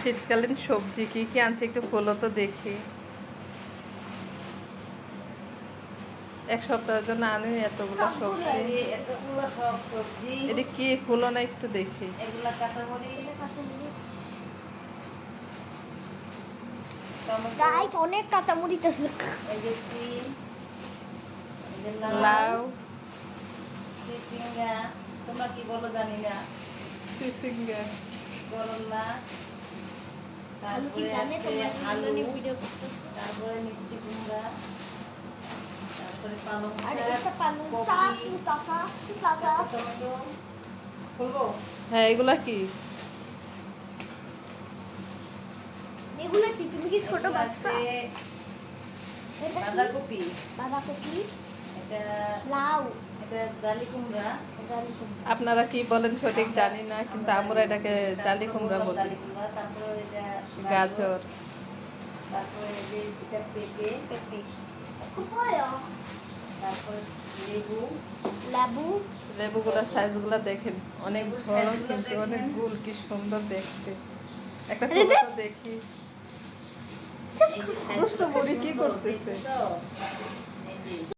শীতকালীন সবজি কি কি আনছে একটু খোলো তো দেখি। এক সপ্তাহের জন্য আনি এতগুলো সবজি। এটা কি খোলো না একটু দেখি। অনেক কাঁচামরিচ আছে। লাউ, চিচিঙ্গা, তোমরা কি বলো জানি না, চিচিঙ্গা, করলা, তারপরে আছে আলু, তারপরে মিষ্টি কুমড়া, তারপরে পালং শাক, কপি, কাঁচা টমেটো। খুলবো? হ্যাঁ এগুলা কি? এগুলো কি তুমি কি ছোট এগুলো বাচ্চা? আছে বাঁধাকপি, এটা লাউ, এটা জালি কুমড়া, আপনারা কি বলেন সঠিক জানি না, কিন্তু আমরা এটাকে জালি কুমড়া বলি। জালি কুমড়া, তারপরে এটা গাজর, তারপরে এই যে এটা পেঁপে, তারপরে লেবু, লেবুগুলোর সাইজগুলো দেখেন, অনেক লেবুর বড় size গুলো কিন্তু অনেক দেখেন। গোল, কি সুন্দর দেখতে। একটা খোলো তো দেখি। এই যে দুষ্ট বুড়ি কি সুন্দর, করতেছে? দেখতেছো? এই যে